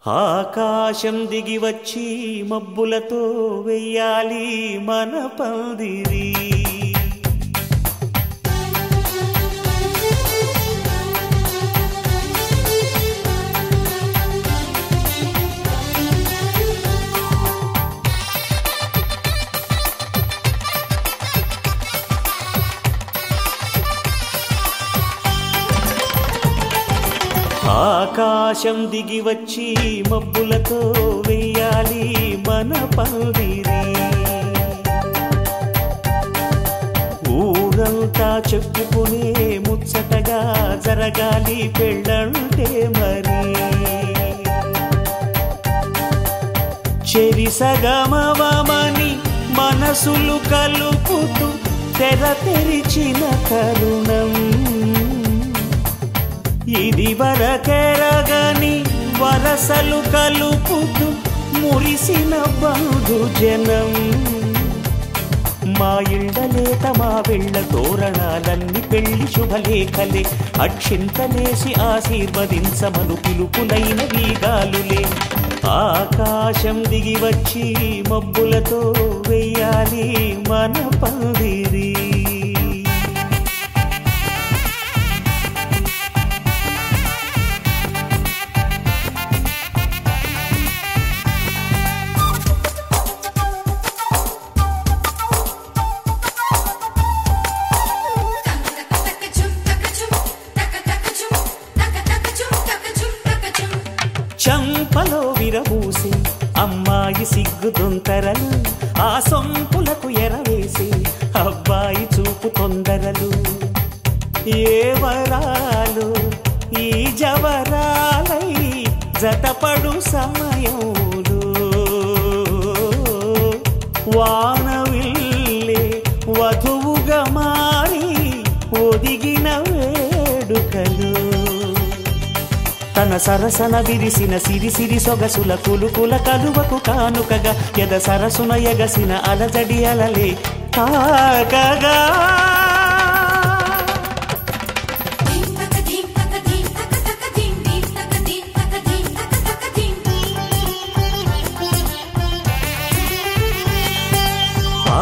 ఆకాశం దిగి వచ్చి మబ్బులతో వెయ్యాలి మన పందిరి. ఆకాశం దిగి వచ్చి మబ్బులతో వెయ్యాలి మన పందిరి. ఊరంతా చెప్పుకునే ముచ్చటగా జరగాలి పెళ్ళంటే మరి. చెరిసగమవమని మనసులు కలుపుతూ తెర తెరిచిన తరుణం ఇది వరకెరగని వరసలు కలుపుతూ మురిసిన బంధుజనం. మా ఇళ్ళలేత మా వెళ్ళ తోరణాలన్నీ పెళ్లి శుభలేఖలే. అక్షింతలేసి ఆశీర్వదించమను పిలుపులైన వీగాలులే. ఆకాశం దిగి వచ్చి మబ్బులతో వెయ్యాలి మన పందిరి. చంపలో విరబూసి అమ్మాయి సిగ్గు దొంతరలు, ఆ సొంపులకు ఎరవేసి అబ్బాయి చూపు తొందరలు. ఏ వరాలు ఈ జవరాలై జతపడు సమయంలో వానవిల్లే వధువుగా మారి ఒదిగిన వేడుకలు. తన సరసన విరిసిన సిరిసిరి సొగసుల కులుకుల కలువకు కానుకగా ఎద సరసున ఎగసిన అలజడి అలలే తాకగా.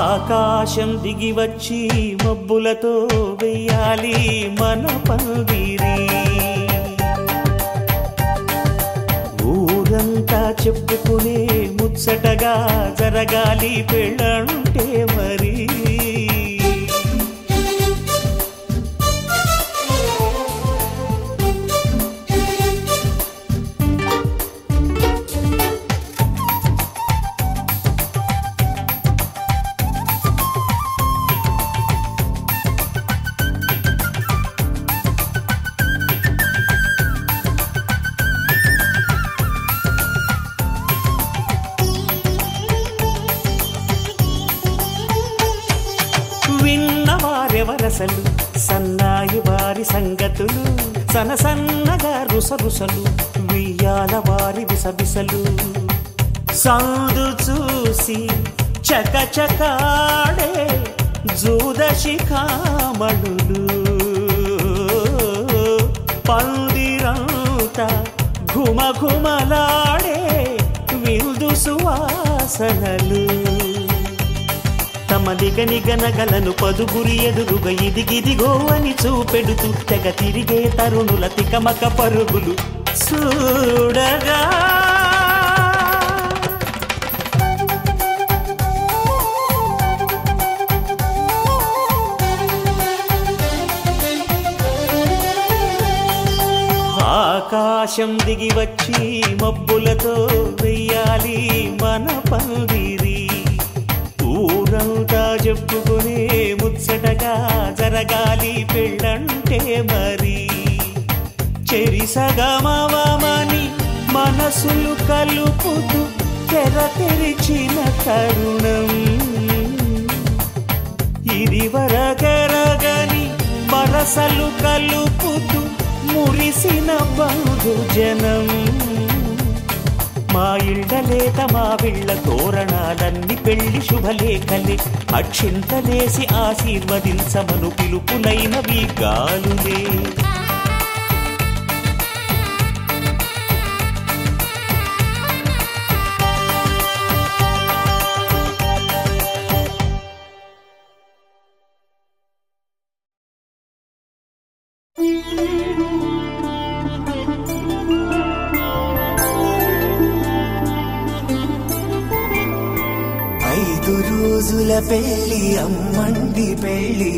ఆకాశం దిగి వచ్చి మబ్బులతో వెయ్యాలి మన పందిరి. ఊరంతా చెప్పుకునే ముచ్చటగా జరగాలి పెళ్ళంటే మరి. విన్నవారెవరసలు సన్నాయి వారి సంగతులు, సనసన్నగా రుసరుసలు వియ్యాల వారి విసబిసలు. సందు చూసి చకచకాడే జూదశిఖామణులు, పందిరంతా ఘుమఘుమలాడే విందు సువాసనలు. తమ నిగనిగనగలను పదుగురి ఎదురుగా ఇదిగిదిగో అని చూపెడుతూ తెగ తిరిగే తరుణుల తికమక పరుగులు చూడగా. ఆకాశం దిగి వచ్చి మబ్బులతో వెయ్యాలి మన పందిరి. ఊరంతా చెప్పుకునే ముచ్చటగా జరగాలి పెళ్ళంటే మరి. చెరిసగమవమని మనసులు కలుపుతూ తెర తెరిచిన తరుణం ఇది వరకెరగని వరసలు కలుపుతూ మురిసిన బంధుజనం. మా ఇళ్ళలేత మా వీళ్ళ తోరణాలన్నీ పెళ్లి శుభలేఖలే. అక్షింతలేసి ఆశీర్వదించమను పిలుపులైన వీగాలులే. రోజుల పెళ్లి అమ్మంటి పెళ్లి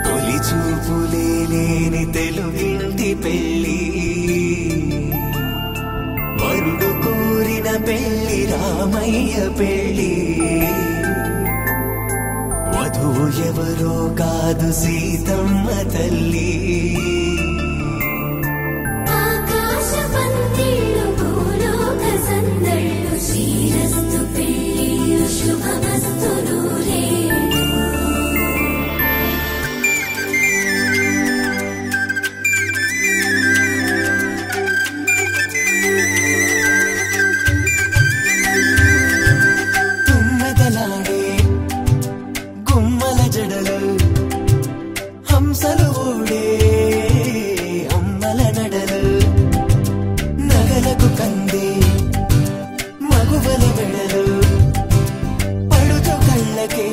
తొలి చూపులే లేని తెలుగింటి పెళ్లి వరుడు కోరిన పెళ్లి రామయ్య పెళ్లి వధువు ఎవరో కాదు సీతమ్మ తల్లి హంసలు ఊడే అమ్మల నడలు నగలకు కంది మగువల మెడలు పడుతు కళ్ళకే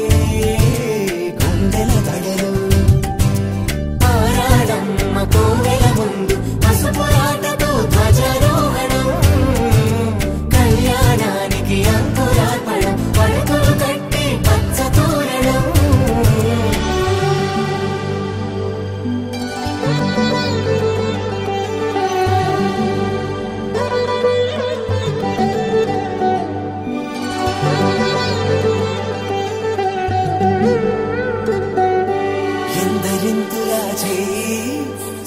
గుండెల తడలు ఆరాడమ్మ కోవెల ముందు పసుపురాటతో ధ్వజారోహణం కళ్యాణానికి అంకురార్పణం పడకలు కట్టి పచ్చ తోరణం ఎందరింతులా చేయి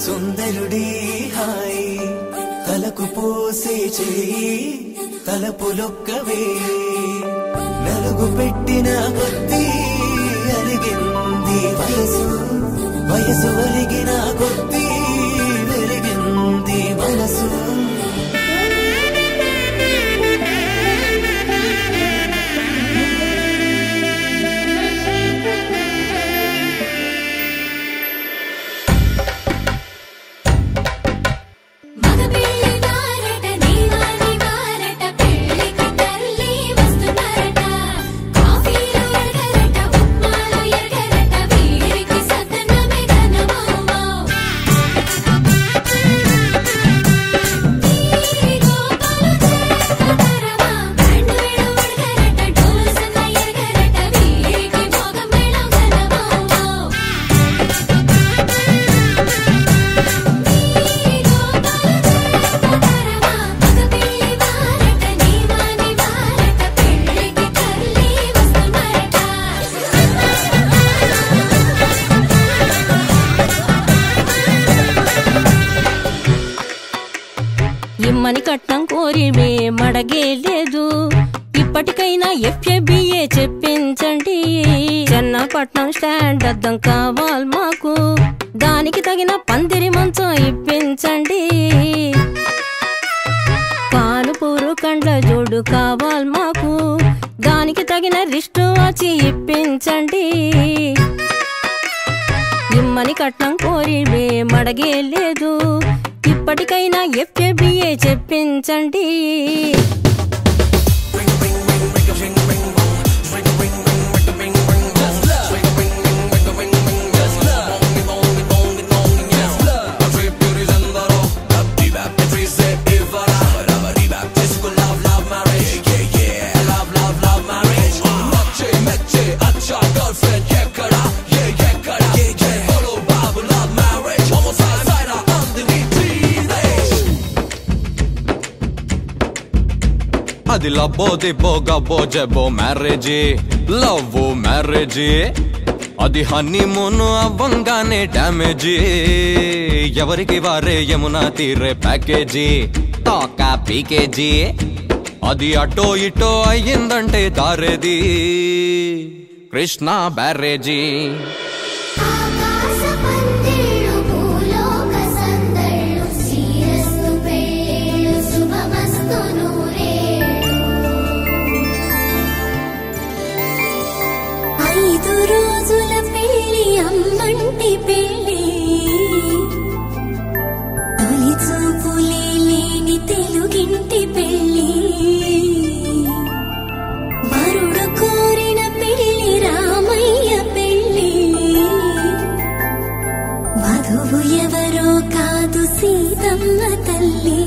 సుందరుడి హాయి తలకు పోసే చేయి తలపులొక్కవే నలుగు పెట్టిన కొద్దీ అలిగింది వయసు వయసు ఒలిగిన కొద్దీ వెలిగింది మనసు ఇమ్మని కట్నం కోరివే మడగే లేదు ఇప్పటికైనా FABA చెప్పించండి చెన్నపట్నం స్టాండ్ అద్దం కావాలి మాకు దానికి తగిన పందిరి మంచం ఇప్పించండి పానుపూరు కండ్ల జోడు కావాలి మాకు దానికి తగిన రిస్టు వాచి ఇప్పించండి ఇమ్మని కట్నం కోరివే మడగే లేదు ఇప్పటికైనా FABA చెప్పించండి అది లబ్బో దిబ్బో గబ్బో జబ్బో మ్యారేజీ లవ్ మ్యారేజీ అది హనీమూన్ అవ్వంగానే డ్యామేజీ ఎవరికి వారే యమునా తీరే ప్యాకేజీ తోకా పీకేజీ అది అటో ఇటో అయ్యిందంటే దారేది కృష్ణా బ్యారేజీ రోజుల పెళ్లి అమ్మంటి పెళ్లి తొలి చూపులే లేని తెలుగింటి పెళ్లి వరుడు కోరిన పెళ్లి రామయ్య పెళ్లి వధువు ఎవరో కాదు సీతమ్మ తల్లి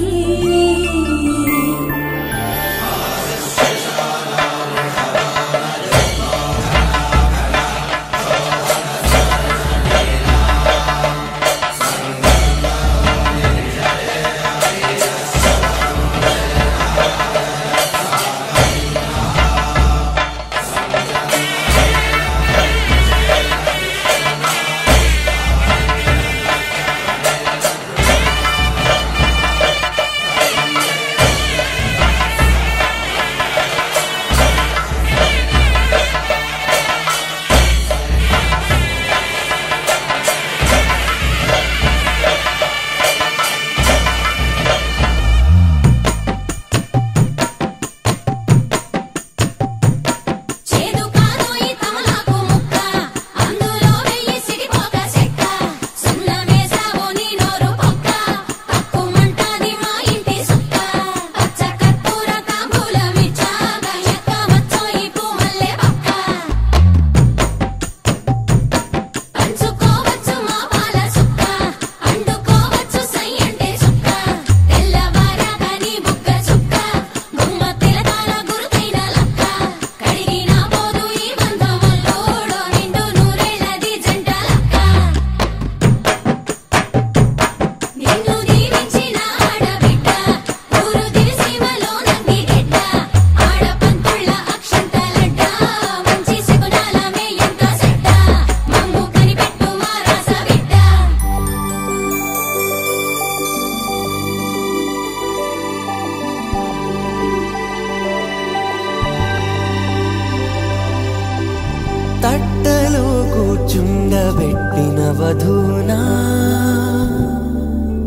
పెట్టిన వధూనా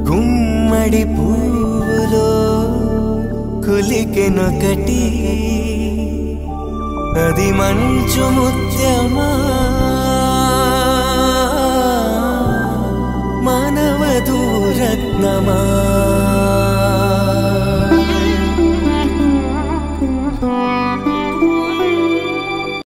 గుమ్మడి పువ్వులో కులికెనొకటి అది మంచు ముత్యమా మానవధూరత్నమా